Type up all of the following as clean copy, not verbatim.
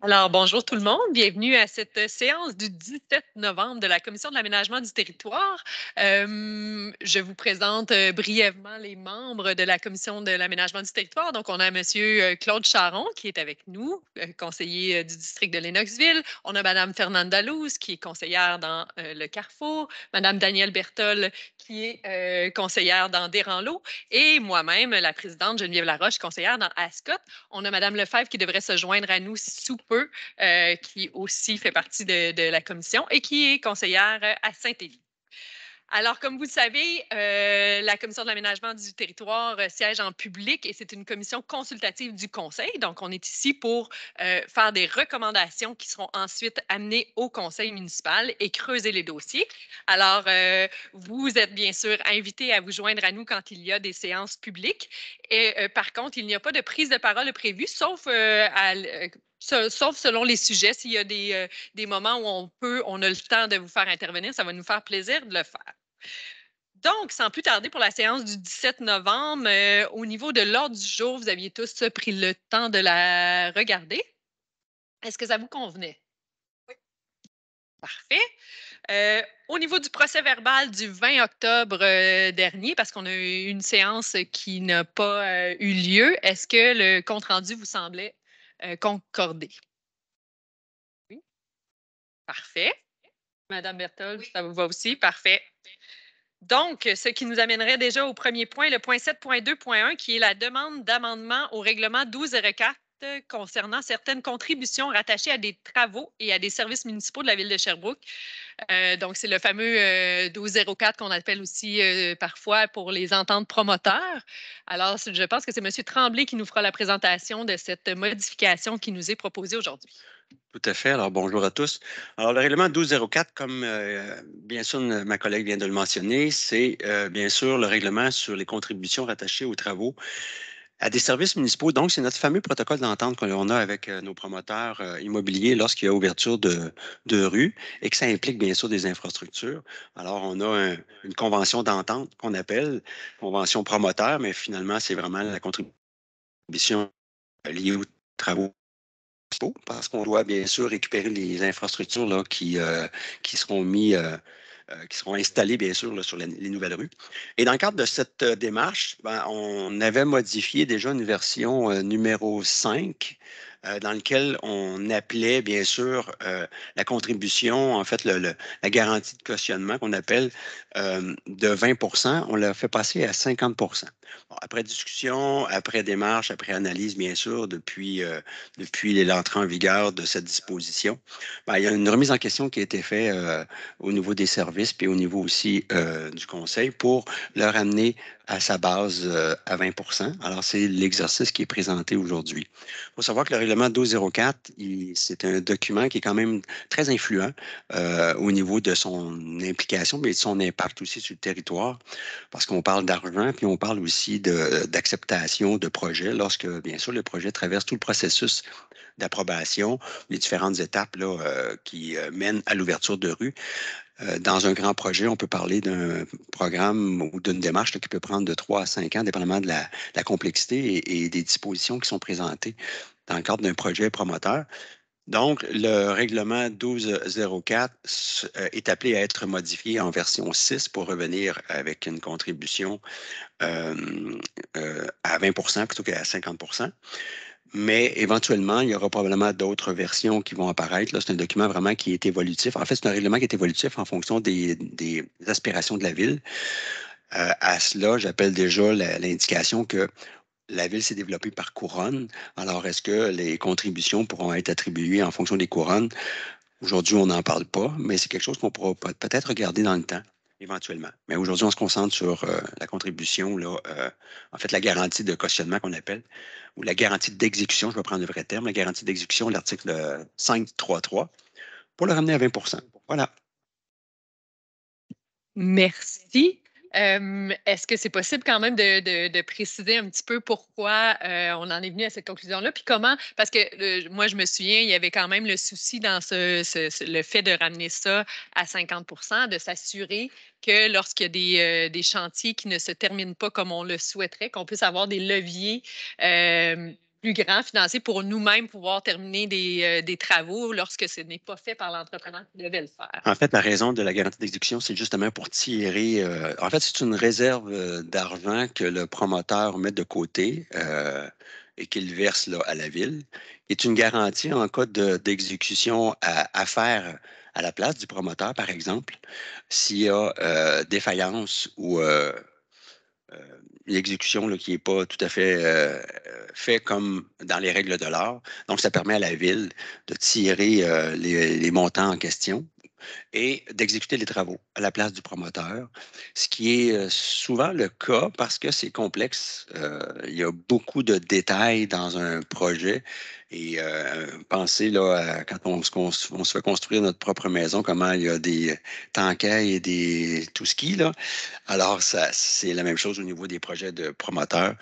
Alors, bonjour tout le monde. Bienvenue à cette séance du 17 novembre de la Commission de l'aménagement du territoire. Je vous présente brièvement les membres de la Commission de l'aménagement du territoire. Donc, on a M. Claude Charon qui est avec nous, conseiller du district de Lennoxville. On a Mme Fernande Dalouse qui est conseillère dans le Carrefour. Mme Danielle Bertol qui est conseillère dans Desranleau. Et moi-même, la présidente Geneviève Laroche, conseillère dans Ascot. On a Mme Lefebvre qui devrait se joindre à nous sous peu, qui aussi fait partie de la commission et qui est conseillère à Saint-Élie. Alors, comme vous le savez, la Commission de l'aménagement du territoire siège en public et c'est une commission consultative du Conseil. Donc, on est ici pour faire des recommandations qui seront ensuite amenées au Conseil municipal et creuser les dossiers. Alors, vous êtes bien sûr invités à vous joindre à nous quand il y a des séances publiques. Et par contre, il n'y a pas de prise de parole prévue, sauf selon les sujets. S'il y a des moments où on a le temps de vous faire intervenir, ça va nous faire plaisir de le faire. Donc, sans plus tarder pour la séance du 17 novembre, au niveau de l'ordre du jour, vous aviez tous pris le temps de la regarder. Est-ce que ça vous convenait? Oui. Parfait. Au niveau du procès verbal du 20 octobre dernier, parce qu'on a eu une séance qui n'a pas eu lieu, est-ce que le compte-rendu vous semblait concordé? Oui. Parfait. Madame Berthold, oui. Ça vous va aussi? Parfait. Donc, ce qui nous amènerait déjà au premier point, le point 7.2.1, qui est la demande d'amendement au règlement 1204 concernant certaines contributions rattachées à des travaux et à des services municipaux de la ville de Sherbrooke. Donc, c'est le fameux 1204 qu'on appelle aussi parfois pour les ententes promoteurs. Alors, je pense que c'est M. Tremblay qui nous fera la présentation de cette modification qui nous est proposée aujourd'hui. Tout à fait. Alors, bonjour à tous. Alors, le règlement 1204, comme bien sûr ma collègue vient de le mentionner, c'est bien sûr le règlement sur les contributions rattachées aux travaux à des services municipaux. Donc, c'est notre fameux protocole d'entente qu'on a avec nos promoteurs immobiliers lorsqu'il y a ouverture de rue et que ça implique bien sûr des infrastructures. Alors, on a une convention d'entente qu'on appelle convention promoteur, mais finalement, c'est vraiment la contribution liée aux travaux parce qu'on doit bien sûr récupérer les infrastructures là, qui seront qui seront installées bien sûr là, sur les nouvelles rues. Et dans le cadre de cette démarche, on avait modifié déjà une version numéro 5 dans laquelle on appelait bien sûr la contribution, en fait la garantie de cautionnement qu'on appelle de 20 on l'a fait passer à 50 Bon, après discussion, après démarche, après analyse bien sûr, depuis l'entrée en vigueur de cette disposition, il y a une remise en question qui a été faite au niveau des services puis au niveau aussi du conseil pour le ramener à sa base à 20 Alors, c'est l'exercice qui est présenté aujourd'hui. Il faut savoir que le règlement 1204, c'est un document qui est quand même très influent au niveau de son implication, mais de son impact aussi sur le territoire, parce qu'on parle d'argent, puis on parle aussi d'acceptation de projet lorsque, bien sûr, le projet traverse tout le processus d'approbation, les différentes étapes là, qui mènent à l'ouverture de rue. Dans un grand projet, on peut parler d'un programme ou d'une démarche là, qui peut prendre de 3 à 5 ans, dépendamment de la complexité et des dispositions qui sont présentées dans le cadre d'un projet promoteur. Donc, le règlement 1204 est appelé à être modifié en version 6 pour revenir avec une contribution à 20 plutôt qu'à 50 mais éventuellement, il y aura probablement d'autres versions qui vont apparaître. Là, c'est un document vraiment qui est évolutif. En fait, c'est un règlement qui est évolutif en fonction des aspirations de la ville. À cela, j'appelle déjà l'indication que la ville s'est développée par couronne. Alors, est-ce que les contributions pourront être attribuées en fonction des couronnes? Aujourd'hui, on n'en parle pas, mais c'est quelque chose qu'on pourra peut-être regarder dans le temps, éventuellement. Mais aujourd'hui, on se concentre sur la contribution, là, en fait, la garantie de cautionnement qu'on appelle, ou la garantie d'exécution, je vais prendre le vrai terme, la garantie d'exécution, l'article 5.3.3, pour le ramener à 20 Voilà. Merci. Est-ce que c'est possible quand même de préciser un petit peu pourquoi on en est venu à cette conclusion-là? Puis comment, parce que moi, je me souviens, il y avait quand même le souci dans le fait de ramener ça à 50 de s'assurer que lorsqu'il y a des chantiers qui ne se terminent pas comme on le souhaiterait, qu'on puisse avoir des leviers plus grands financiers pour nous-mêmes pouvoir terminer des travaux lorsque ce n'est pas fait par l'entrepreneur qui devait le faire. En fait, la raison de la garantie d'exécution, c'est justement pour tirer. En fait, c'est une réserve d'argent que le promoteur met de côté et qu'il verse là, à la ville. C'est une garantie en cas d'exécution à faire à la place du promoteur, par exemple, s'il y a défaillance ou euh, l'exécution là, qui n'est pas tout à fait fait comme dans les règles de l'art. Donc, ça permet à la ville de tirer les montants en question et d'exécuter les travaux à la place du promoteur, ce qui est souvent le cas parce que c'est complexe. Il y a beaucoup de détails dans un projet et pensez là, quand on se fait construire notre propre maison, comment il y a des tanquets et des tout ski là. Alors, ça, c'est la même chose au niveau des projets de promoteurs.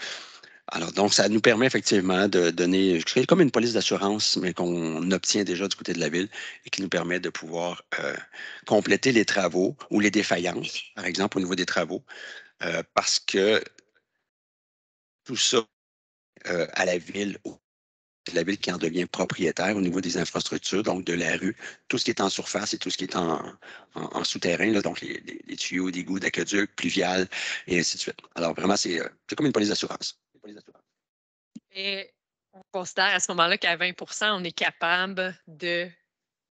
Alors, donc, ça nous permet effectivement de donner c'est comme une police d'assurance, mais qu'on obtient déjà du côté de la ville et qui nous permet de pouvoir compléter les travaux ou les défaillances, par exemple, au niveau des travaux, parce que tout ça à la ville qui en devient propriétaire au niveau des infrastructures, donc de la rue, tout ce qui est en surface et tout ce qui est en souterrain, là, donc les tuyaux d'égouts, d'aqueducs, pluviales, et ainsi de suite. Alors, vraiment, c'est comme une police d'assurance. Et on considère à ce moment-là qu'à 20 on est capable de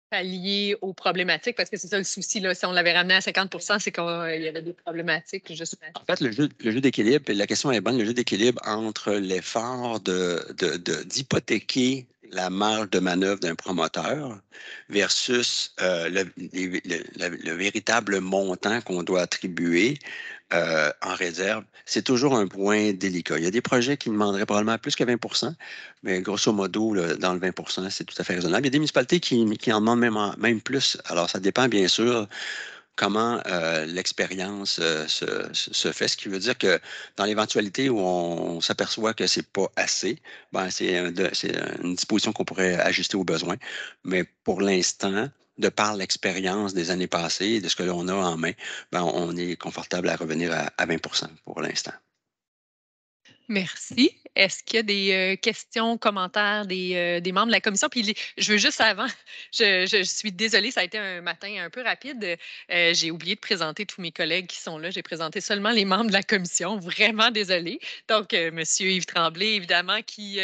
pallier aux problématiques, parce que c'est ça le souci, là. Si on l'avait ramené à 50 c'est qu'il y avait des problématiques. En fait, le jeu d'équilibre, et la question est bonne, le jeu d'équilibre entre l'effort d'hypothéquer la marge de manœuvre d'un promoteur versus le véritable montant qu'on doit attribuer en réserve, c'est toujours un point délicat. Il y a des projets qui demanderaient probablement plus que 20 mais grosso modo, là, dans le 20 c'est tout à fait raisonnable. Il y a des municipalités qui en demandent même plus. Alors, ça dépend bien sûr comment l'expérience se fait, ce qui veut dire que dans l'éventualité où on s'aperçoit que c'est pas assez, ben c'est une disposition qu'on pourrait ajuster aux besoins. Mais pour l'instant, de par l'expérience des années passées et de ce que l'on a en main, ben on est confortable à revenir à 20 pour l'instant. Merci. Est-ce qu'il y a des questions, commentaires des membres de la commission? Puis je veux juste avant, je suis désolée, ça a été un matin un peu rapide. J'ai oublié de présenter tous mes collègues qui sont là. J'ai présenté seulement les membres de la commission. Vraiment désolée. Donc, Monsieur Yves Tremblay, évidemment, qui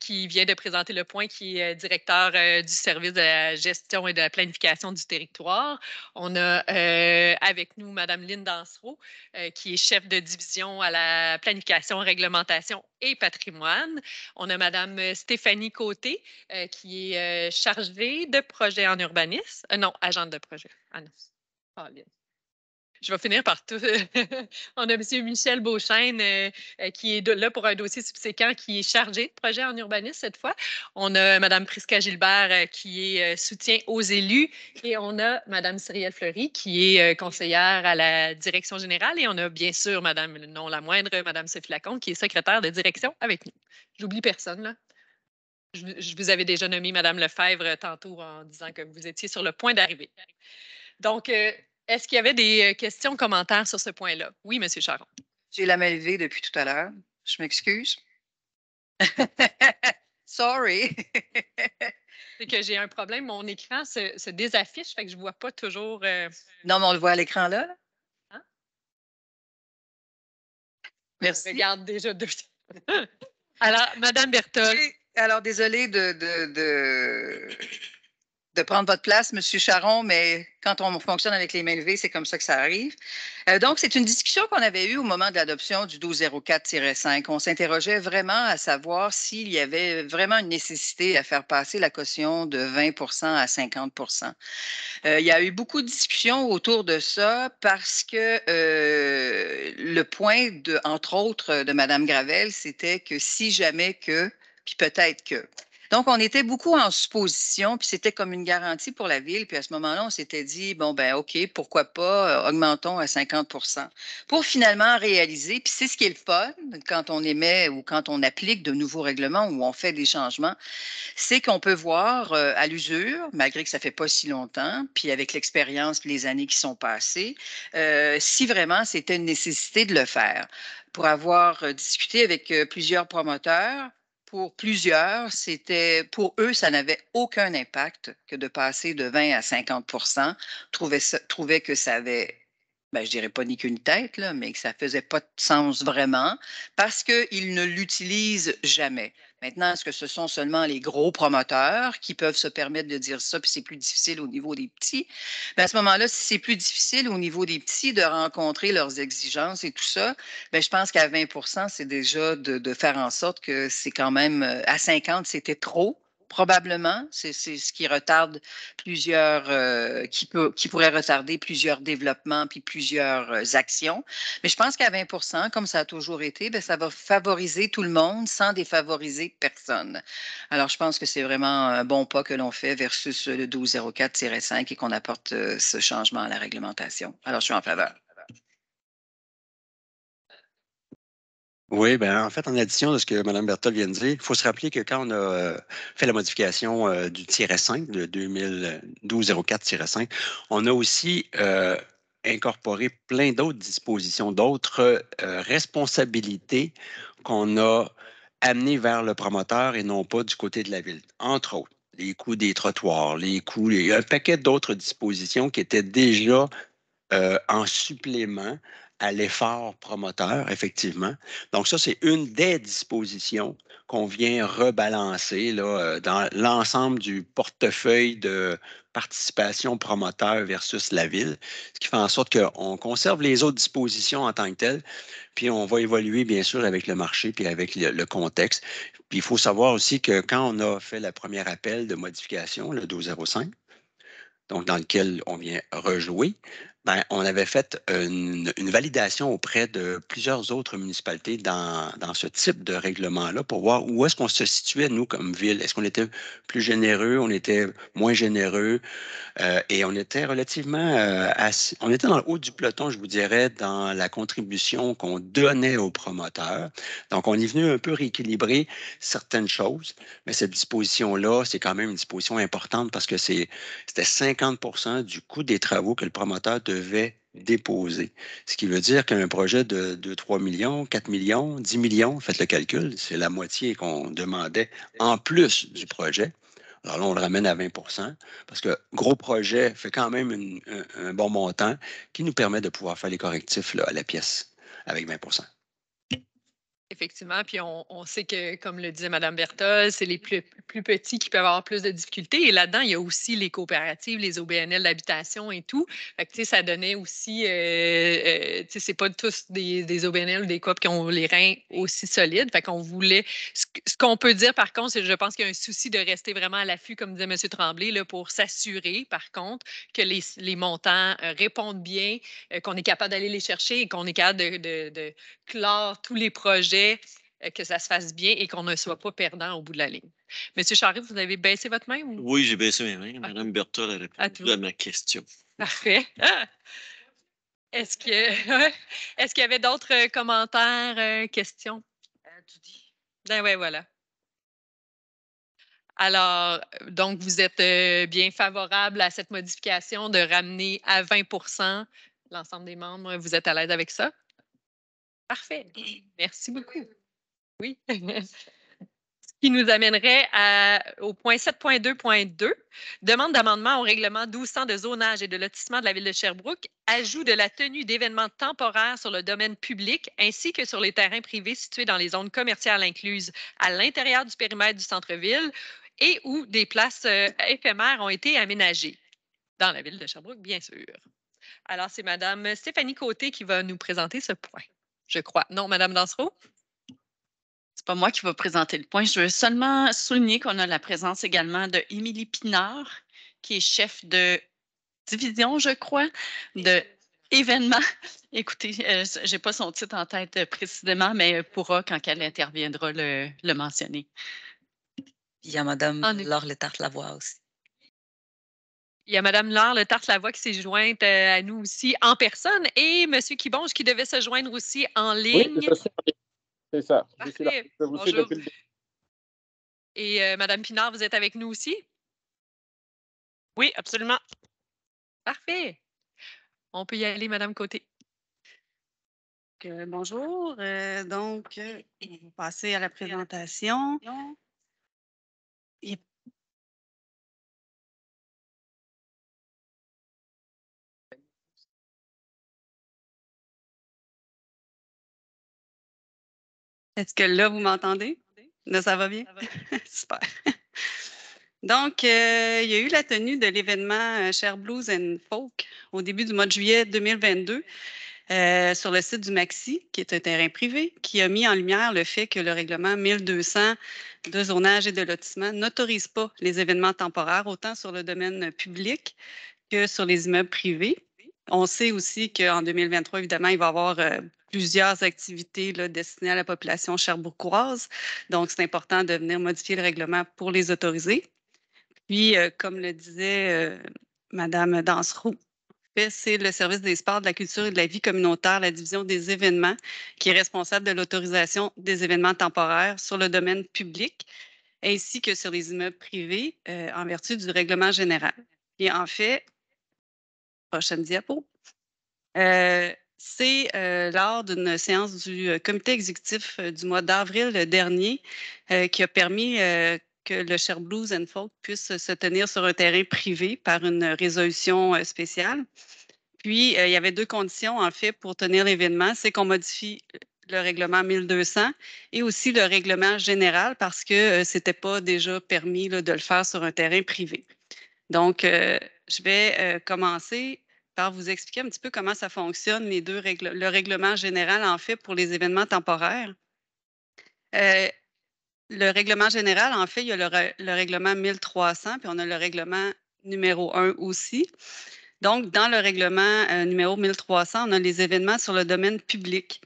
vient de présenter le point, qui est directeur du service de la gestion et de la planification du territoire. On a avec nous Madame Lynne Dansereau, qui est chef de division à la planification, réglementation et patrimoine. On a Madame Stéphanie Côté, qui est chargée de projet en urbanisme. Non, agente de projet. Ah non. Pauline. Je vais finir par tout. On a M. Michel Beauchesne, qui est là pour un dossier subséquent, qui est chargé de projet en urbanisme cette fois. On a Mme Prisca Gilbert, qui est soutien aux élus. Et on a Mme Cyrielle Fleury, qui est conseillère à la direction générale. Et on a bien sûr Mme, non la moindre, Mme Sophie Lacombe, qui est secrétaire de direction avec nous. J'oublie personne, là. Je vous avais déjà nommé Mme Lefebvre tantôt en disant que vous étiez sur le point d'arriver. Donc, est-ce qu'il y avait des questions, commentaires sur ce point-là? Oui, M. Charon. J'ai la main levée depuis tout à l'heure. Je m'excuse. Sorry. C'est que j'ai un problème. Mon écran se désaffiche, fait que je ne vois pas toujours. Non, mais on le voit à l'écran là. Hein? Merci. Je regarde déjà deux. Alors, Mme Berthold. Alors, désolée de prendre votre place, M. Charon, mais quand on fonctionne avec les mains levées, c'est comme ça que ça arrive. Donc, c'est une discussion qu'on avait eue au moment de l'adoption du 1204-5. On s'interrogeait vraiment à savoir s'il y avait vraiment une nécessité à faire passer la caution de 20 à 50 il y a eu beaucoup de discussions autour de ça parce que le point, entre autres, de Mme Gravel, c'était que si jamais que, puis peut-être que, Donc, on était beaucoup en supposition, puis c'était comme une garantie pour la ville. Puis à ce moment-là, on s'était dit, bon, ben OK, pourquoi pas, augmentons à 50 pour finalement réaliser. Puis c'est ce qui est le fun quand on émet ou quand on applique de nouveaux règlements ou on fait des changements, c'est qu'on peut voir à l'usure, malgré que ça fait pas si longtemps, puis avec l'expérience, puis les années qui sont passées, si vraiment c'était une nécessité de le faire. Pour avoir discuté avec plusieurs promoteurs, pour plusieurs, pour eux, ça n'avait aucun impact que de passer de 20 à 50 trouvaient que ça avait, ben, je dirais pas ni qu'une tête, là, mais que ça faisait pas de sens vraiment parce qu'ils ne l'utilisent jamais. Maintenant, est-ce que ce sont seulement les gros promoteurs qui peuvent se permettre de dire ça, puis c'est plus difficile au niveau des petits? Ben, à ce moment-là, si c'est plus difficile au niveau des petits de rencontrer leurs exigences et tout ça, ben, je pense qu'à 20 c'est déjà de faire en sorte que c'est quand même, à 50, c'était trop. Probablement, c'est ce qui retarde plusieurs, qui pourrait retarder plusieurs développements puis plusieurs actions. Mais je pense qu'à 20 comme ça a toujours été, ben, ça va favoriser tout le monde sans défavoriser personne. Alors, je pense que c'est vraiment un bon pas que l'on fait versus le 1204-5 et qu'on apporte ce changement à la réglementation. Alors, je suis en faveur. Oui, ben en fait, en addition de ce que Mme Berthold vient de dire, il faut se rappeler que quand on a fait la modification du tiret 5, de 2012-04-5, on a aussi incorporé plein d'autres dispositions, d'autres responsabilités qu'on a amenées vers le promoteur et non pas du côté de la ville. Entre autres, les coûts des trottoirs, un paquet d'autres dispositions qui étaient déjà en supplément à l'effort promoteur, effectivement. Donc, ça, c'est une des dispositions qu'on vient rebalancer là, dans l'ensemble du portefeuille de participation promoteur versus la ville, ce qui fait en sorte qu'on conserve les autres dispositions en tant que telles, puis on va évoluer, bien sûr, avec le marché puis avec le contexte. Puis il faut savoir aussi que quand on a fait le premier appel de modification, le 1205, donc dans lequel on vient rejouer, ben, on avait fait une validation auprès de plusieurs autres municipalités dans ce type de règlement-là pour voir où est-ce qu'on se situait, nous, comme ville. Est-ce qu'on était plus généreux, on était moins généreux, et on était relativement on était dans le haut du peloton, je vous dirais, dans la contribution qu'on donnait aux promoteurs. Donc, on est venu un peu rééquilibrer certaines choses, mais cette disposition-là, c'est quand même une disposition importante parce que c'était 50 du coût des travaux que le promoteur devait déposer. Ce qui veut dire qu'un projet de 2, 3 millions, 4 millions, 10 millions, faites le calcul, c'est la moitié qu'on demandait en plus du projet. Alors là, on le ramène à 20 parce que gros projet fait quand même un bon montant qui nous permet de pouvoir faire les correctifs là, à la pièce avec 20 Effectivement, puis on sait que, comme le disait Mme Berthold, c'est les plus petits qui peuvent avoir plus de difficultés. Et là-dedans, il y a aussi les coopératives, les OBNL d'habitation et tout. Fait que, tu sais, ça donnait aussi, tu sais, c'est pas tous des OBNL ou des coop qui ont les reins aussi solides. Fait qu'on voulait, ce qu'on peut dire par contre, c'est je pense qu'il y a un souci de rester vraiment à l'affût, comme disait M. Tremblay, là, pour s'assurer, par contre, que les montants répondent bien, qu'on est capable d'aller les chercher et qu'on est capable de clore tous les projets, que ça se fasse bien et qu'on ne soit pas perdant au bout de la ligne. Monsieur Charest, vous avez baissé votre main? Ou? Oui, j'ai baissé mes mains. Ah, Mme Berthold a répondu à ma question. parfait. Est-ce que, est-ce qu'il y avait d'autres commentaires, questions? Tu dis. Ben ouais, voilà. Alors, donc, vous êtes bien favorable à cette modification de ramener à 20 l'ensemble des membres. Vous êtes à l'aise avec ça? Parfait. Merci beaucoup. Oui. Ce qui nous amènerait au point 7.2.2, demande d'amendement au règlement 1200 de zonage et de lotissement de la Ville de Sherbrooke, ajout de la tenue d'événements temporaires sur le domaine public ainsi que sur les terrains privés situés dans les zones commerciales incluses à l'intérieur du périmètre du centre-ville et où des places éphémères ont été aménagées dans la Ville de Sherbrooke, bien sûr. Alors, c'est Mme Stéphanie Côté qui va nous présenter ce point, je crois. Non, Mme Dansereau? C'est pas moi qui vais présenter le point. Je veux seulement souligner qu'on a la présence également de Émilie Pinard, qui est chef de division, je crois, de événements. Écoutez, je n'ai pas son titre en tête précisément, mais elle pourra, quand elle interviendra, le mentionner. Il y a Mme En effet. Laure Letarte-Lavoie aussi. Il y a Mme Laure Letarte-Lavoie qui s'est jointe à nous aussi en personne et M. Kibonge qui devait se joindre aussi en Oui, ligne. je suis en ligne. C'est ça. Je suis là. Parfait. Je vous suis Bonjour. depuis le début. Et Mme Pinard, vous êtes avec nous aussi? Oui, absolument. Parfait. On peut y aller, Mme Côté. Bonjour. Donc, on va passer à la présentation. Et- Est-ce que là, vous m'entendez? Là, ça va bien? Super. Donc, il y a eu la tenue de l'événement Cher Blues and Folk au début du mois de juillet 2022 sur le site du Maxi, qui est un terrain privé, qui a mis en lumière le fait que le règlement 1200 de zonage et de lotissement n'autorise pas les événements temporaires, autant sur le domaine public que sur les immeubles privés. On sait aussi qu'en 2023, évidemment, il va y avoir plusieurs activités là, destinées à la population cherbourgoise. Donc, c'est important de venir modifier le règlement pour les autoriser. Puis, comme le disait Mme Dansereau, c'est le service des sports, de la culture et de la vie communautaire, la division des événements, qui est responsable de l'autorisation des événements temporaires sur le domaine public, ainsi que sur les immeubles privés en vertu du règlement général. Et en fait, prochaine diapo. C'est lors d'une séance du comité exécutif du mois d'avril dernier qui a permis que le Cher Blues and Folk puisse se tenir sur un terrain privé par une résolution spéciale. Puis, il y avait deux conditions, en fait, pour tenir l'événement. C'est qu'on modifie le règlement 1200 et aussi le règlement général parce que ce n'était pas déjà permis là, de le faire sur un terrain privé. Donc, je vais commencer par vous expliquer un petit peu comment ça fonctionne, les deux le règlement général, en fait, pour les événements temporaires. Le règlement général, en fait, il y a le règlement 1300, puis on a le règlement numéro 1 aussi. Donc, dans le règlement numéro 1300, on a les événements sur le domaine public.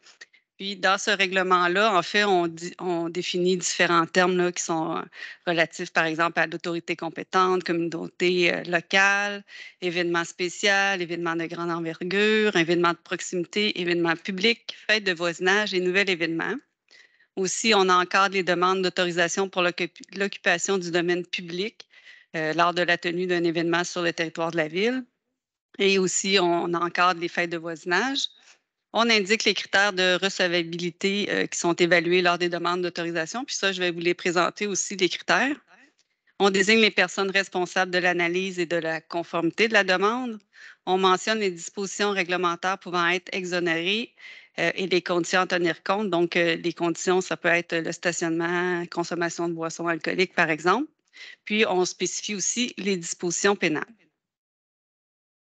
Puis, dans ce règlement-là, en fait, on définit différents termes là, qui sont relatifs, par exemple, à l'autorité compétente, communauté locale, événement spécial, événement de grande envergure, événement de proximité, événement public, fête de voisinage et nouvel événement. Aussi, on encadre les demandes d'autorisation pour l'occupation du domaine public lors de la tenue d'un événement sur le territoire de la ville. Et aussi, on encadre les fêtes de voisinage. On indique les critères de recevabilité qui sont évalués lors des demandes d'autorisation. Puis ça, je vais vous les présenter aussi, les critères. On désigne les personnes responsables de l'analyse et de la conformité de la demande. On mentionne les dispositions réglementaires pouvant être exonérées et les conditions à tenir compte. Donc, les conditions, ça peut être le stationnement, consommation de boissons alcooliques, par exemple. Puis, on spécifie aussi les dispositions pénales.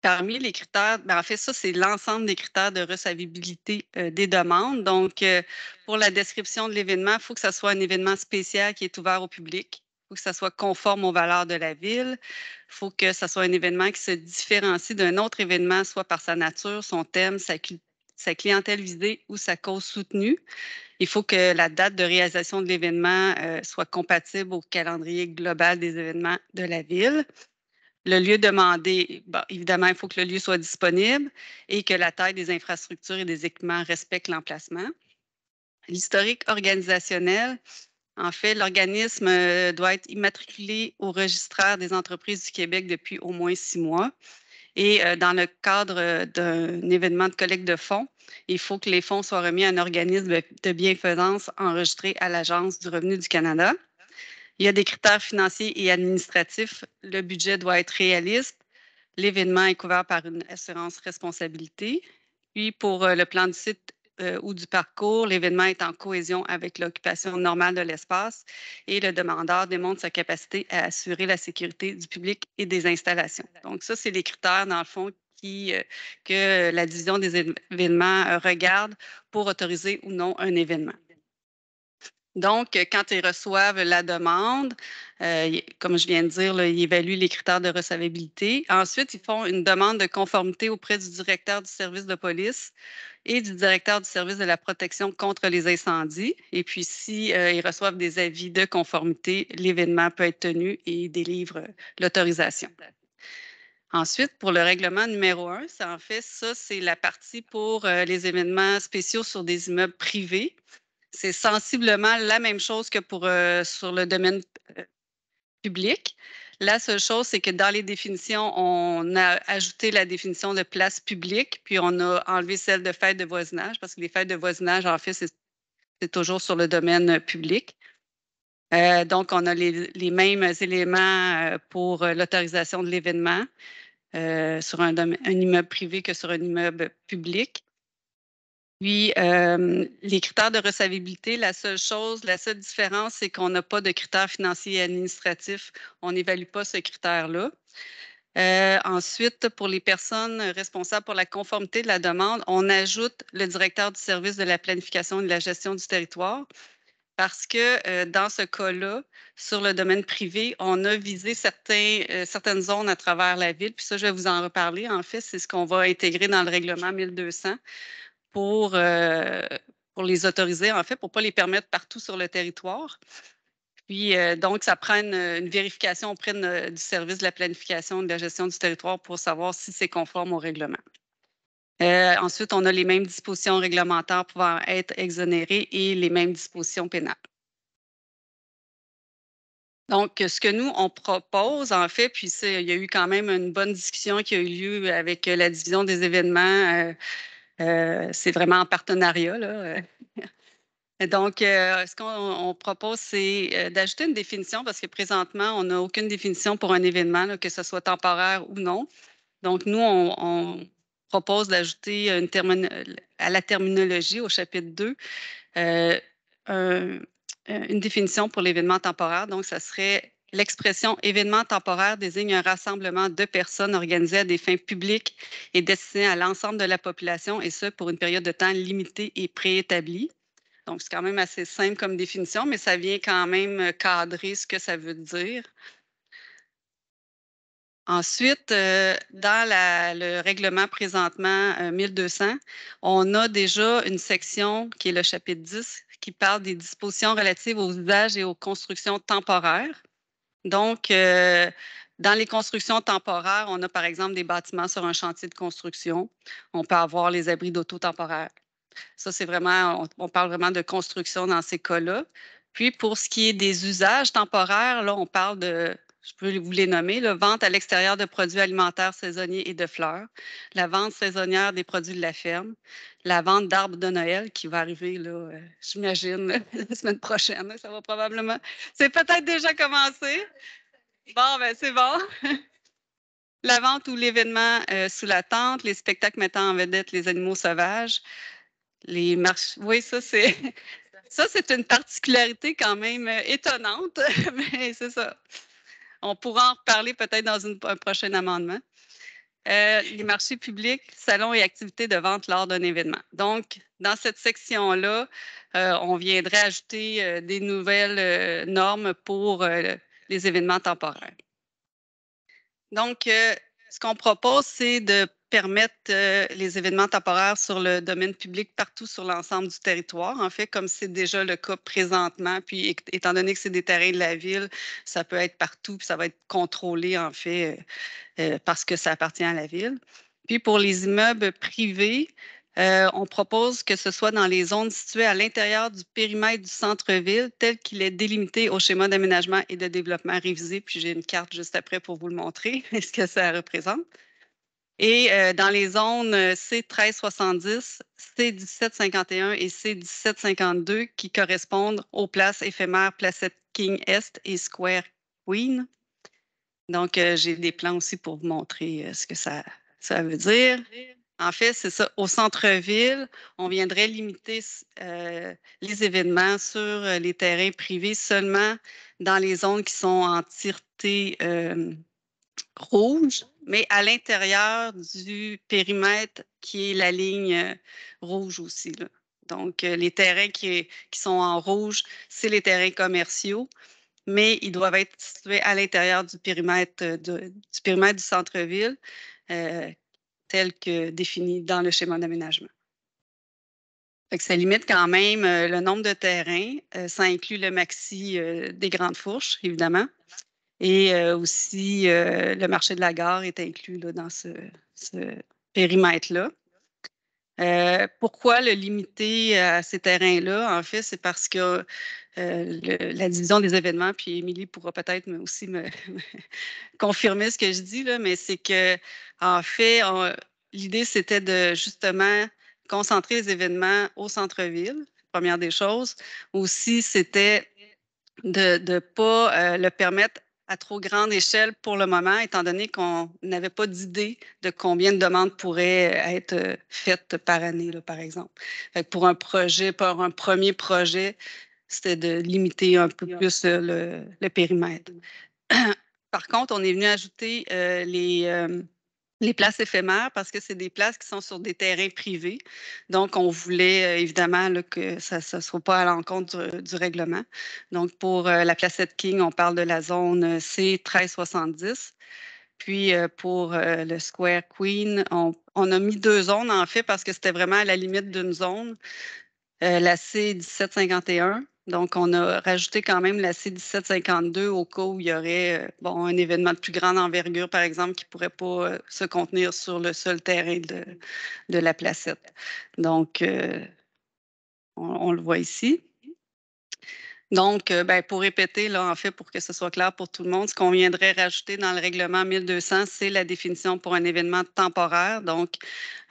Parmi les critères, en fait, ça, c'est l'ensemble des critères de recevabilité des demandes. Donc, pour la description de l'événement, il faut que ce soit un événement spécial qui est ouvert au public. Il faut que ça soit conforme aux valeurs de la ville. Il faut que ce soit un événement qui se différencie d'un autre événement, soit par sa nature, son thème, sa clientèle visée ou sa cause soutenue. Il faut que la date de réalisation de l'événement soit compatible au calendrier global des événements de la ville. Le lieu demandé, évidemment, il faut que le lieu soit disponible et que la taille des infrastructures et des équipements respecte l'emplacement. L'historique organisationnel, en fait, l'organisme doit être immatriculé au registraire des entreprises du Québec depuis au moins 6 mois. Et dans le cadre d'un événement de collecte de fonds, il faut que les fonds soient remis à un organisme de bienfaisance enregistré à l'Agence du revenu du Canada. Il y a des critères financiers et administratifs. Le budget doit être réaliste. L'événement est couvert par une assurance responsabilité. Puis, pour le plan du site ou du parcours, l'événement est en cohésion avec l'occupation normale de l'espace et le demandeur démontre sa capacité à assurer la sécurité du public et des installations. Donc, ça, c'est les critères, dans le fond, que la division des événements regarde pour autoriser ou non un événement. Donc, quand ils reçoivent la demande, comme je viens de dire, là, ils évaluent les critères de recevabilité. Ensuite, ils font une demande de conformité auprès du directeur du service de police et du directeur du service de la protection contre les incendies. Et puis, si ils reçoivent des avis de conformité, l'événement peut être tenu et ils délivrent l'autorisation. Ensuite, pour le règlement numéro 1, c'est la partie pour les événements spéciaux sur des immeubles privés. C'est sensiblement la même chose que sur le domaine public. La seule chose, c'est que dans les définitions, on a ajouté la définition de place publique, puis on a enlevé celle de fête de voisinage, parce que les fêtes de voisinage, en fait, c'est toujours sur le domaine public. Donc, on a les mêmes éléments pour l'autorisation de l'événement sur un immeuble privé que sur un immeuble public. Puis, les critères de recevabilité, la seule différence, c'est qu'on n'a pas de critères financiers et administratifs. On n'évalue pas ce critère-là. Ensuite, pour les personnes responsables pour la conformité de la demande, on ajoute le directeur du service de la planification et de la gestion du territoire parce que dans ce cas-là, sur le domaine privé, on a visé certaines zones à travers la ville. Puis ça, je vais vous en reparler. En fait, c'est ce qu'on va intégrer dans le règlement 1200 pour les autoriser, en fait, pour ne pas les permettre partout sur le territoire. Puis, donc, ça prend une vérification auprès du service de la planification et de la gestion du territoire pour savoir si c'est conforme au règlement. Ensuite, on a les mêmes dispositions réglementaires pouvant être exonérées et les mêmes dispositions pénales. Donc, ce que nous, on propose, en fait, puis il y a eu quand même une bonne discussion qui a eu lieu avec la division des événements. C'est vraiment en partenariat, là. Donc, ce qu'on propose, c'est d'ajouter une définition parce que présentement, on n'a aucune définition pour un événement, là, que ce soit temporaire ou non. Donc, nous, on propose d'ajouter à la terminologie au chapitre 2 une définition pour l'événement temporaire. Donc, ça serait l'expression événement temporaire désigne un rassemblement de personnes organisées à des fins publiques et destinées à l'ensemble de la population, et ce, pour une période de temps limitée et préétablie. Donc, c'est quand même assez simple comme définition, mais ça vient quand même cadrer ce que ça veut dire. Ensuite, dans le règlement présentement 1200, on a déjà une section qui est le chapitre 10 qui parle des dispositions relatives aux usages et aux constructions temporaires. Donc, dans les constructions temporaires, on a par exemple des bâtiments sur un chantier de construction. On peut avoir les abris d'auto temporaires. Ça, c'est vraiment, on parle vraiment de construction dans ces cas-là. Puis, pour ce qui est des usages temporaires, là, on parle de, je peux vous les nommer, la vente à l'extérieur de produits alimentaires saisonniers et de fleurs, la vente saisonnière des produits de la ferme, la vente d'arbres de Noël qui va arriver, là, j'imagine, la semaine prochaine. Ça va probablement. C'est peut-être déjà commencé. Bon, ben c'est bon. La vente ou l'événement sous la tente, les spectacles mettant en vedette les animaux sauvages, les marches. Oui, ça, c'est une particularité quand même étonnante, mais c'est ça. On pourra en reparler peut-être dans un prochain amendement. Les marchés publics, salons et activités de vente lors d'un événement. Donc, dans cette section-là, on viendrait ajouter des nouvelles normes pour les événements temporaires. Donc, ce qu'on propose, c'est de permettre les événements temporaires sur le domaine public partout sur l'ensemble du territoire, en fait, comme c'est déjà le cas présentement. Puis, étant donné que c'est des terrains de la ville, ça peut être partout, puis ça va être contrôlé, en fait, parce que ça appartient à la ville. Puis, pour les immeubles privés, on propose que ce soit dans les zones situées à l'intérieur du périmètre du centre-ville, tel qu'il est délimité au schéma d'aménagement et de développement révisé. Puis j'ai une carte juste après pour vous le montrer, ce que ça représente. Et dans les zones C1370, C1751 et C1752 qui correspondent aux places éphémères Placette King Est et Square Queen. Donc, j'ai des plans aussi pour vous montrer ce que ça veut dire. En fait, c'est ça. Au centre-ville, on viendrait limiter les événements sur les terrains privés seulement dans les zones qui sont en tireté rouge, mais à l'intérieur du périmètre qui est la ligne rouge aussi, là, Donc, les terrains qui sont en rouge, c'est les terrains commerciaux, mais ils doivent être situés à l'intérieur du périmètre du centre-ville, tel que défini dans le schéma d'aménagement. Ça limite quand même le nombre de terrains. Ça inclut le maxi des Grandes Fourches, évidemment. Et aussi, le marché de la gare est inclus là, dans ce périmètre-là. Pourquoi le limiter à ces terrains-là? En fait, c'est parce que la division des événements, puis Émilie pourra peut-être aussi me confirmer ce que je dis, là, mais c'est que, en fait, l'idée, c'était de justement concentrer les événements au centre-ville, première des choses. Aussi, c'était de ne pas le permettre à trop grande échelle pour le moment, étant donné qu'on n'avait pas d'idée de combien de demandes pourraient être faites par année, là, par exemple. Fait que pour un premier projet, c'était de limiter un peu plus le périmètre. Par contre, on est venu ajouter les places éphémères parce que c'est des places qui sont sur des terrains privés. Donc, on voulait évidemment là, que ça ne soit pas à l'encontre du règlement. Donc, pour la placette King, on parle de la zone C1370. Puis, pour le Square Queen, on a mis 2 zones, en fait, parce que c'était vraiment à la limite d'une zone. La C1751. Donc, on a rajouté quand même la C1752 au cas où il y aurait un événement de plus grande envergure, par exemple, qui ne pourrait pas se contenir sur le seul terrain de la placette. Donc, on le voit ici. Donc, pour répéter, là, en fait, pour que ce soit clair pour tout le monde, ce qu'on viendrait rajouter dans le règlement 1200, c'est la définition pour un événement temporaire. Donc,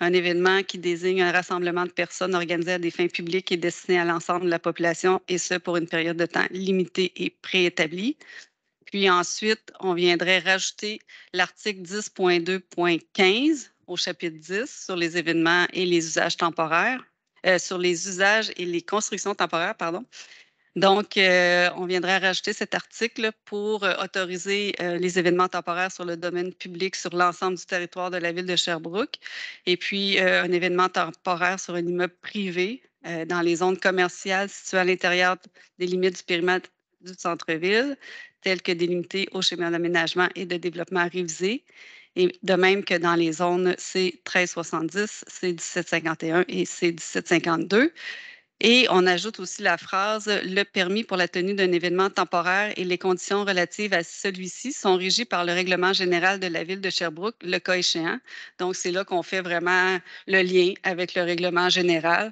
un événement qui désigne un rassemblement de personnes organisé à des fins publiques et destiné à l'ensemble de la population, et ce, pour une période de temps limitée et préétablie. Puis ensuite, on viendrait rajouter l'article 10.2.15 au chapitre 10 sur les événements et les usages temporaires, sur les usages et les constructions temporaires, pardon. Donc, on viendrait rajouter cet article pour autoriser les événements temporaires sur le domaine public sur l'ensemble du territoire de la ville de Sherbrooke. Et puis, un événement temporaire sur un immeuble privé dans les zones commerciales situées à l'intérieur des limites du périmètre du centre-ville, tel que délimité au schéma d'aménagement et de développement révisé. Et de même que dans les zones C1370, C1751 et C1752. Et on ajoute aussi la phrase « Le permis pour la tenue d'un événement temporaire et les conditions relatives à celui-ci sont régies par le règlement général de la ville de Sherbrooke, le cas échéant. » Donc, c'est là qu'on fait vraiment le lien avec le règlement général.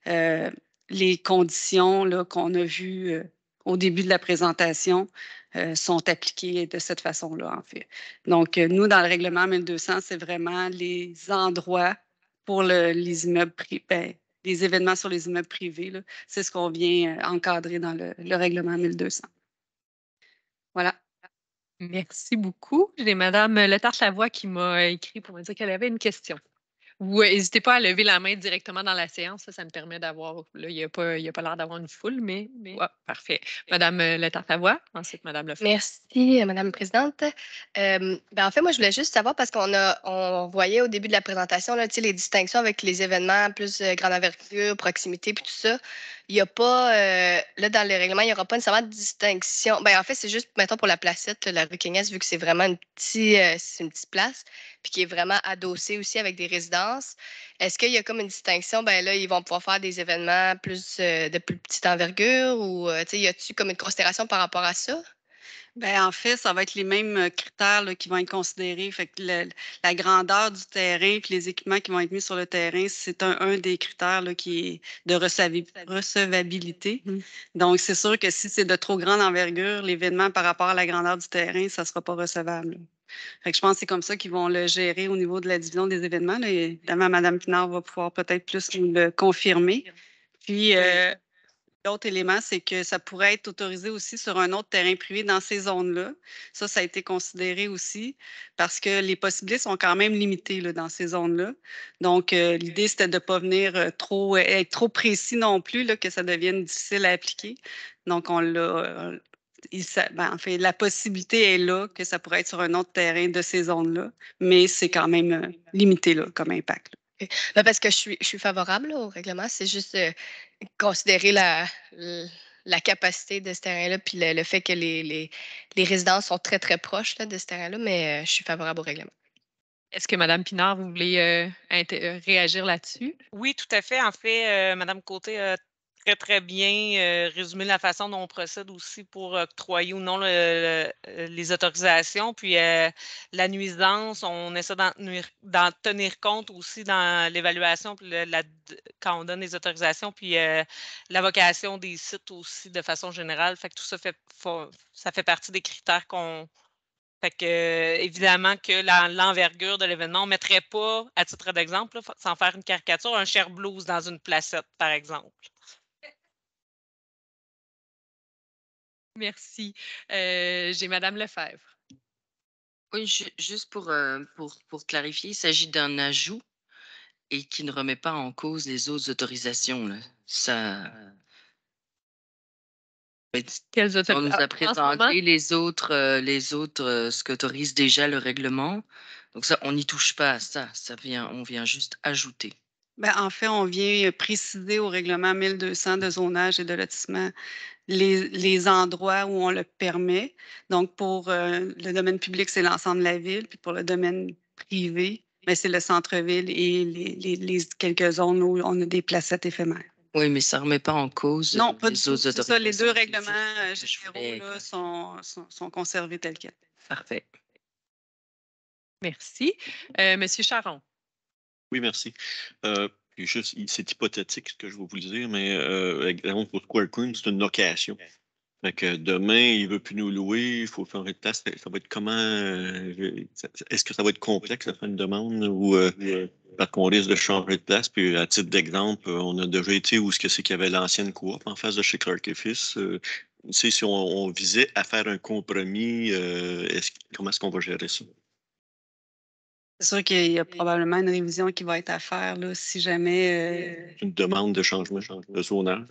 Les conditions qu'on a vues au début de la présentation sont appliquées de cette façon-là, en fait. Donc, nous, dans le règlement 1200, c'est vraiment les endroits pour les immeubles privés. Les événements sur les immeubles privés, c'est ce qu'on vient encadrer dans le règlement 1200. Voilà. Merci beaucoup. J'ai Mme Letarte-Lavoie qui m'a écrit pour me dire qu'elle avait une question. Ou n'hésitez pas à lever la main directement dans la séance. Ça me permet d'avoir. Là, il n'y a pas l'air d'avoir une foule, mais... Ouais, parfait. Mme Letarte-Lavoie, ensuite Mme Lefebvre. Merci, Mme la Présidente. En fait, moi, je voulais juste savoir parce on voyait au début de la présentation là, les distinctions avec les événements plus grande envergure, proximité, puis tout ça. Il n'y a pas, là, dans le règlement, il n'y aura pas nécessairement de distinction. En fait, c'est juste, mettons, pour la placette, la rue Kegnès, vu que c'est vraiment c'est une petite place, puis qui est vraiment adossée aussi avec des résidences. Est-ce qu'il y a comme une distinction? Là, ils vont pouvoir faire des événements de plus petite envergure ou, y a-t-il comme une considération par rapport à ça? En fait, ça va être les mêmes critères là, qui vont être considérés. Fait que la grandeur du terrain et les équipements qui vont être mis sur le terrain, c'est un des critères là, qui est de recevabilité. Donc, c'est sûr que si c'est de trop grande envergure, l'événement par rapport à la grandeur du terrain, ça ne sera pas recevable. Fait que je pense que c'est comme ça qu'ils vont le gérer au niveau de la division des événements. Là. Et, évidemment, Mme Pinard va pouvoir peut-être plus nous le confirmer. Puis, l'autre élément, c'est que ça pourrait être autorisé aussi sur un autre terrain privé dans ces zones-là. Ça a été considéré aussi parce que les possibilités sont quand même limitées là, dans ces zones-là. Donc, l'idée, c'était de ne pas venir être trop précis non plus, là, que ça devienne difficile à appliquer. Donc, on l'a... en fait, la possibilité est là que ça pourrait être sur un autre terrain de ces zones-là, mais c'est quand même limité là, comme impact. Là. Ben, parce que je suis favorable là, au règlement. C'est juste considérer la capacité de ce terrain-là, puis le fait que les résidences sont très, très proches là, de ce terrain-là, mais je suis favorable au règlement. Est-ce que Mme Pinard, vous voulez réagir là-dessus? Oui, tout à fait. En fait, Mme Côté a très, très bien résumé la façon dont on procède aussi pour octroyer ou non les autorisations. Puis la nuisance, on essaie d'en tenir compte aussi dans l'évaluation, puis quand on donne les autorisations, puis la vocation des sites aussi de façon générale. Fait que tout ça ça fait partie des critères qu'on. Fait que, évidemment que l'envergure de l'événement, on ne mettrait pas, à titre d'exemple, là, sans faire une caricature, un Cher Blues dans une placette, par exemple. Merci. J'ai Mme Lefebvre. Oui, juste pour clarifier, il s'agit d'un ajout et qui ne remet pas en cause les autres autorisations. Là. Ça, Quelles on autorisations? nous a présenté les autres, ce qu'autorise déjà le règlement. Donc ça, on n'y touche pas à ça. On vient juste ajouter. Ben, en fait, on vient préciser au règlement 1200 de zonage et de lotissement les endroits où on le permet. Donc, pour le domaine public, c'est l'ensemble de la ville. Puis pour le domaine privé, ben, c'est le centre-ville et les quelques zones où on a des placettes éphémères. Oui, mais ça ne remet pas en cause Non, pas du les tout. autres C'est ça, les deux autorisations. règlements C'est juste que je généraux là, sont conservés tels quels. Parfait. Merci. Monsieur Charon. Oui, merci. Puis juste, c'est hypothétique ce que je vais vous dire, mais exemple, pour Square Coon, c'est une location. Fait que demain, il ne veut plus nous louer, il faut changer de place. Ça va être comment? Est-ce que ça va être complexe de faire une demande ou parce qu'on risque de changer de place? Puis à titre d'exemple, on a déjà été où c'est qu'il y avait l'ancienne coop en face de chez Clark et Fils. Si on visait à faire un compromis, comment est-ce qu'on va gérer ça? C'est sûr qu'il y a probablement une révision qui va être à faire là, si jamais. Une demande de changement de zonage.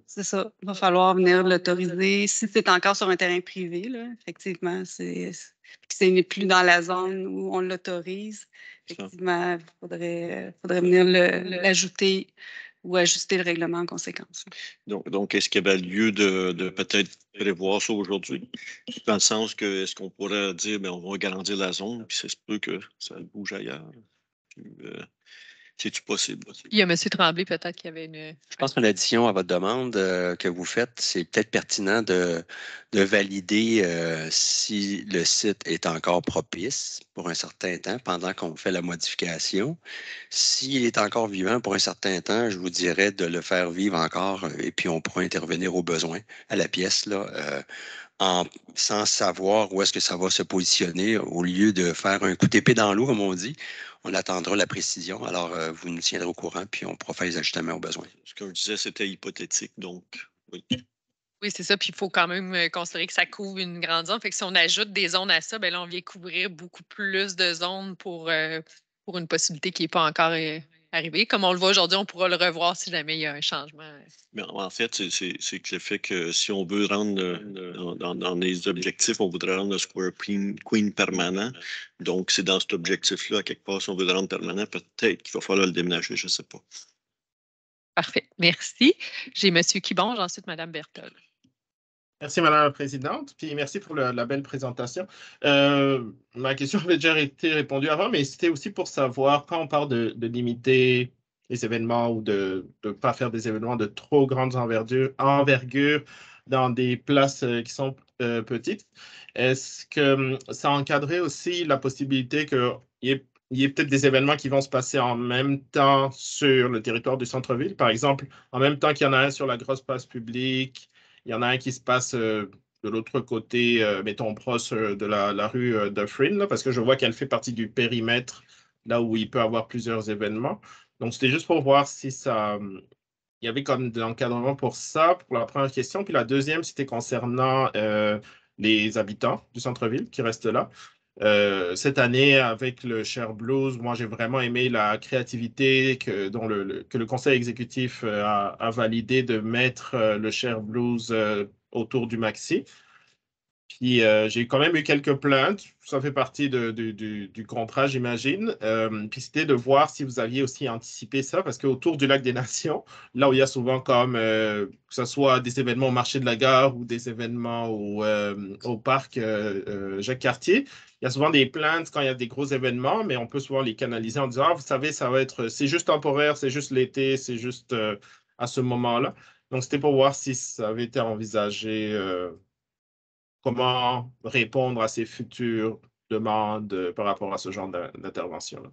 C'est ça. Il va falloir venir l'autoriser. Si c'est encore sur un terrain privé, là, effectivement, c'est plus dans la zone où on l'autorise. Effectivement, il faudrait venir l'ajouter ou ajuster le règlement en conséquence. Donc est-ce qu'il y avait lieu de peut-être prévoir ça aujourd'hui? Dans le sens que, est-ce qu'on pourrait dire, bien, on va agrandir la zone, puis ça se peut que ça bouge ailleurs? C'est-tu possible? Il y a M. Tremblay, peut-être, qui avait une. Je pense que l'addition à votre demande que vous faites, c'est peut-être pertinent de valider si le site est encore propice pour un certain temps pendant qu'on fait la modification. S'il est encore vivant pour un certain temps, je vous dirais de le faire vivre encore et puis on pourra intervenir au besoin à la pièce là, sans savoir où est-ce que ça va se positionner. Au lieu de faire un coup d'épée dans l'eau, comme on dit, on attendra la précision. Alors, vous nous tiendrez au courant, puis on pourra faire les ajustements au besoin. Ce que je disais, c'était hypothétique, donc oui. Oui, c'est ça. Puis il faut quand même considérer que ça couvre une grande zone. Fait que si on ajoute des zones à ça, ben là, on vient couvrir beaucoup plus de zones pour une possibilité qui n'est pas encore arrivée. Comme on le voit aujourd'hui, on pourra le revoir si jamais il y a un changement. Mais en fait, c'est que le fait que si on veut rendre dans les objectifs, on voudrait rendre le Square Queen permanent. Donc, c'est dans cet objectif-là, à quelque part, si on veut le rendre permanent, peut-être qu'il va falloir le déménager, je ne sais pas. Parfait. Merci. J'ai M. Quibonge, ensuite Mme Berthold. Merci, Madame la Présidente. Puis merci pour la belle présentation. Ma question avait déjà été répondue avant, mais c'était aussi pour savoir, quand on parle de limiter les événements ou de ne pas faire des événements de trop grande envergure dans des places qui sont petites, est-ce que ça encadrait aussi la possibilité qu'il y ait peut-être des événements qui vont se passer en même temps sur le territoire du centre-ville? Par exemple, en même temps qu'il y en a un sur la grosse place publique, il y en a un qui se passe de l'autre côté, mettons, proche de la rue Dufferin, là, parce que je vois qu'elle fait partie du périmètre, là où il peut y avoir plusieurs événements. Donc, c'était juste pour voir si ça, il y avait comme de l'encadrement pour ça, pour la première question. Puis la deuxième, c'était concernant les habitants du centre-ville qui restent là. Cette année, avec le Cher Blues, moi, j'ai vraiment aimé la créativité que le conseil exécutif a validé de mettre le Cher Blues autour du Maxi. Puis j'ai quand même eu quelques plaintes. Ça fait partie du contrat, j'imagine. Puis c'était de voir si vous aviez aussi anticipé ça, parce qu'autour du lac des Nations, là où il y a souvent comme, que ce soit des événements au marché de la gare ou des événements au parc Jacques-Cartier, il y a souvent des plaintes quand il y a des gros événements, mais on peut souvent les canaliser en disant, ah, vous savez, c'est juste temporaire, c'est juste l'été, c'est juste à ce moment-là. Donc c'était pour voir si ça avait été envisagé. Comment répondre à ces futures demandes par rapport à ce genre d'intervention-là.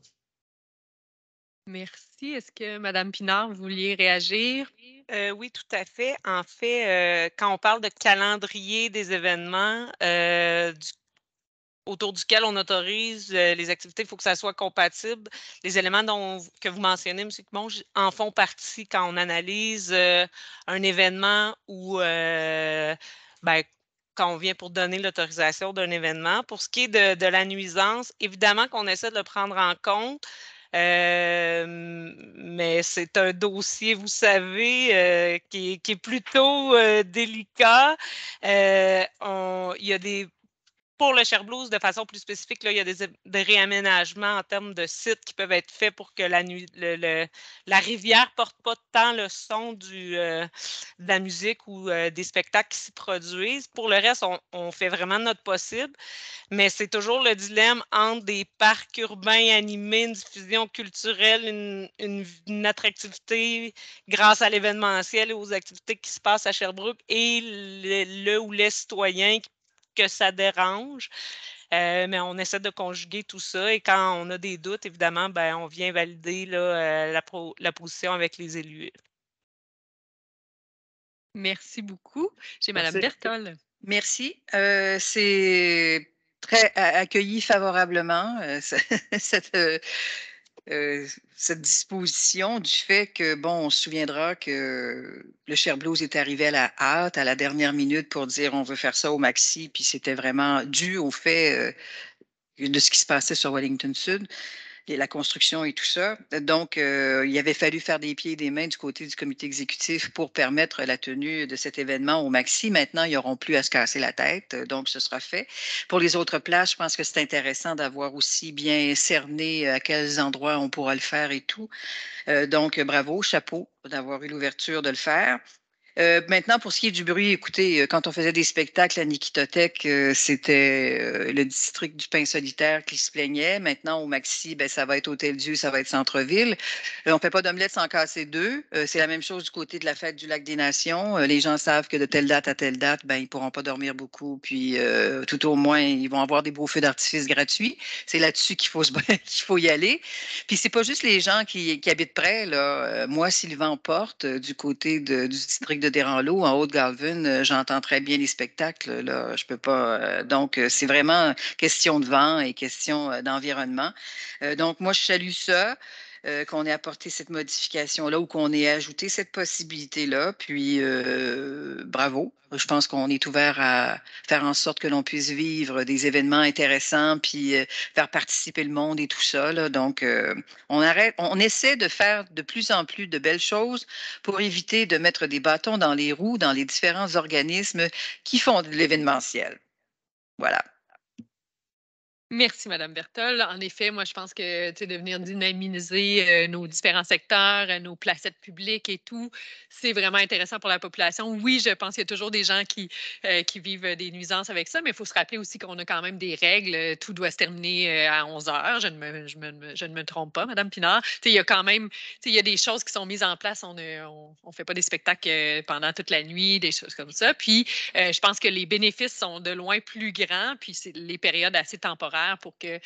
Merci. Est-ce que Mme Pinard, vous vouliez réagir? Oui, tout à fait. En fait, quand on parle de calendrier des événements autour duquel on autorise les activités, il faut que ça soit compatible. Les éléments que vous mentionnez, M. Monge, en font partie quand on analyse un événement ou quand on vient pour donner l'autorisation d'un événement. Pour ce qui est de la nuisance, évidemment qu'on essaie de le prendre en compte. Mais c'est un dossier, vous savez, qui est plutôt délicat. Il y a pour le Cherblouse, de façon plus spécifique, là, il y a des réaménagements en termes de sites qui peuvent être faits pour que la rivière ne porte pas tant le son de la musique ou des spectacles qui s'y produisent. Pour le reste, on fait vraiment notre possible. Mais c'est toujours le dilemme entre des parcs urbains animés, une diffusion culturelle, une attractivité grâce à l'événementiel et aux activités qui se passent à Sherbrooke et le ou les citoyens que ça dérange. Mais on essaie de conjuguer tout ça et quand on a des doutes, évidemment, on vient valider là, la position avec les élus. Merci beaucoup. J'ai Mme Merci. Berthold. Merci. C'est très accueilli favorablement cette disposition du fait que, bon, on se souviendra que le Cherblouse est arrivé à la hâte, à la dernière minute pour dire on veut faire ça au maxi, puis c'était vraiment dû au fait de ce qui se passait sur Wellington Sud. Et la construction et tout ça. Donc, il avait fallu faire des pieds et des mains du côté du comité exécutif pour permettre la tenue de cet événement au maxi. Maintenant, ils n'auront plus à se casser la tête, donc ce sera fait. Pour les autres plages, je pense que c'est intéressant d'avoir aussi bien cerné à quels endroits on pourra le faire et tout. Donc, bravo, chapeau d'avoir eu l'ouverture de le faire. Maintenant, pour ce qui est du bruit, écoutez, quand on faisait des spectacles à Nikitothèque, c'était le district du pain solitaire qui se plaignait. Maintenant, au Maxi, ben, ça va être Hôtel-Dieu, ça va être Centre-Ville. On ne fait pas d'omelette sans casser deux. C'est la même chose du côté de la fête du Lac des Nations. Les gens savent que de telle date à telle date, ben, ils ne pourront pas dormir beaucoup. Puis, tout au moins, ils vont avoir des beaux feux d'artifice gratuits. C'est là-dessus qu'il faut, qu'il faut y aller. Puis, c'est pas juste les gens qui habitent près. Là. Moi, Sylvain Porte, du côté du district de Desranleau, en Haute-Galvin, j'entends très bien les spectacles. Là, je peux pas. Donc, c'est vraiment question de vent et question d'environnement. Donc, moi, je salue ça. Qu'on ait apporté cette modification-là ou qu'on ait ajouté cette possibilité-là. Puis, bravo. Je pense qu'on est ouvert à faire en sorte que l'on puisse vivre des événements intéressants, puis faire participer le monde et tout ça. Là. Donc, on essaie de faire de plus en plus de belles choses pour éviter de mettre des bâtons dans les roues dans les différents organismes qui font de l'événementiel. Voilà. Merci, Mme Berthold. En effet, moi, je pense que de venir dynamiser nos différents secteurs, nos placettes publiques et tout, c'est vraiment intéressant pour la population. Oui, je pense qu'il y a toujours des gens qui vivent des nuisances avec ça, mais il faut se rappeler aussi qu'on a quand même des règles. Tout doit se terminer à 11 heures. Je ne me trompe pas, Mme Pinard. Il y a quand même il y a des choses qui sont mises en place. On ne fait pas des spectacles pendant toute la nuit, des choses comme ça. Puis, je pense que les bénéfices sont de loin plus grands, puis c'est les périodes assez temporaires pour que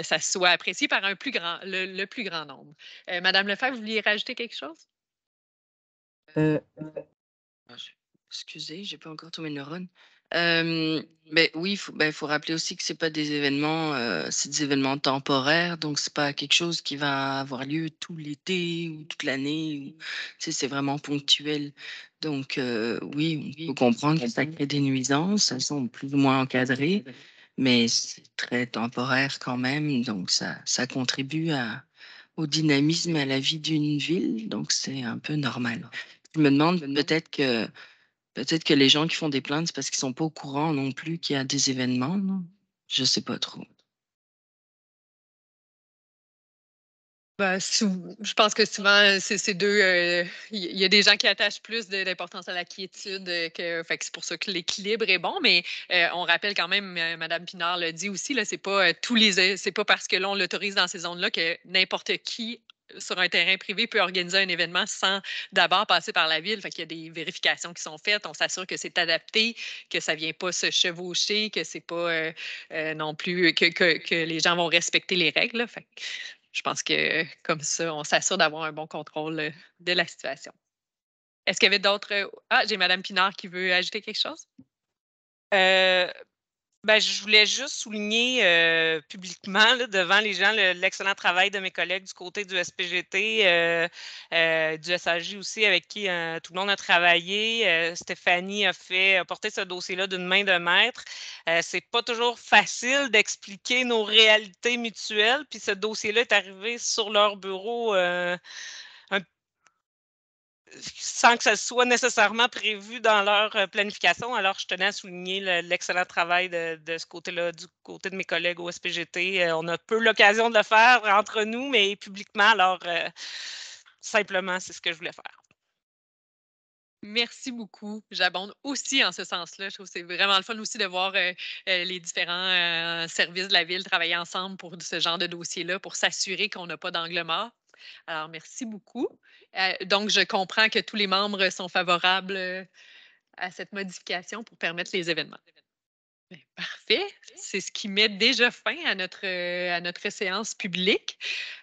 ça soit apprécié par le plus grand nombre. Madame Lefebvre, vous vouliez rajouter quelque chose? Excusez, j'ai pas encore tous mes neurones. Mais oui, faut rappeler aussi que c'est pas des événements, c'est des événements temporaires, donc c'est pas quelque chose qui va avoir lieu tout l'été ou toute l'année. C'est vraiment ponctuel. Donc oui, on peut comprendre que ça crée des nuisances, elles sont plus ou moins encadrées, mais c'est très temporaire quand même, donc ça contribue au dynamisme et à la vie d'une ville, donc c'est un peu normal. Je me demande peut-être que Peut-être que les gens qui font des plaintes, c'est parce qu'ils sont pas au courant non plus qu'il y a des événements, non? Je sais pas trop. Ben, je pense que souvent, c'est deux. Il y a des gens qui attachent plus d'importance à la quiétude fait que c'est pour ça que l'équilibre est bon. Mais on rappelle quand même, Mme Pinard l'a dit aussi, là, c'est pas c'est pas parce que l'on l'autorise dans ces zones-là que n'importe qui sur un terrain privé peut organiser un événement sans d'abord passer par la ville. Fait qu'il y a des vérifications qui sont faites. On s'assure que c'est adapté, que ça vient pas se chevaucher, que c'est pas non plus que les gens vont respecter les règles. Là. Fait que je pense que comme ça, on s'assure d'avoir un bon contrôle de la situation. Est-ce qu'il y avait d'autres? Ah, j'ai Mme Pinard qui veut ajouter quelque chose? Je voulais juste souligner publiquement là, devant les gens l'excellent travail de mes collègues du côté du SPGT, du SAJ aussi, avec qui tout le monde a travaillé. Stéphanie a porté ce dossier-là d'une main de maître. C'est pas toujours facile d'expliquer nos réalités mutuelles, puis ce dossier-là est arrivé sur leur bureau sans que ça soit nécessairement prévu dans leur planification. Alors, je tenais à souligner l'excellent travail de ce côté-là, du côté de mes collègues au SPGT. On a peu l'occasion de le faire entre nous, mais publiquement. Alors, simplement, c'est ce que je voulais faire. Merci beaucoup. J'abonde aussi en ce sens-là. Je trouve que c'est vraiment le fun aussi de voir les différents services de la Ville travailler ensemble pour ce genre de dossier-là, pour s'assurer qu'on n'a pas d'angle mort. Alors, merci beaucoup. Donc, je comprends que tous les membres sont favorables à cette modification pour permettre les événements. Bien, parfait. C'est ce qui met déjà fin à notre séance publique.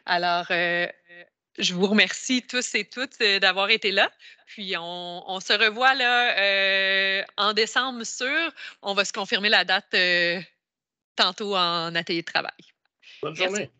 Alors, je vous remercie tous et toutes d'avoir été là. Puis, on se revoit là en décembre sûr. On va se confirmer la date tantôt en atelier de travail. Bonne Merci. journée.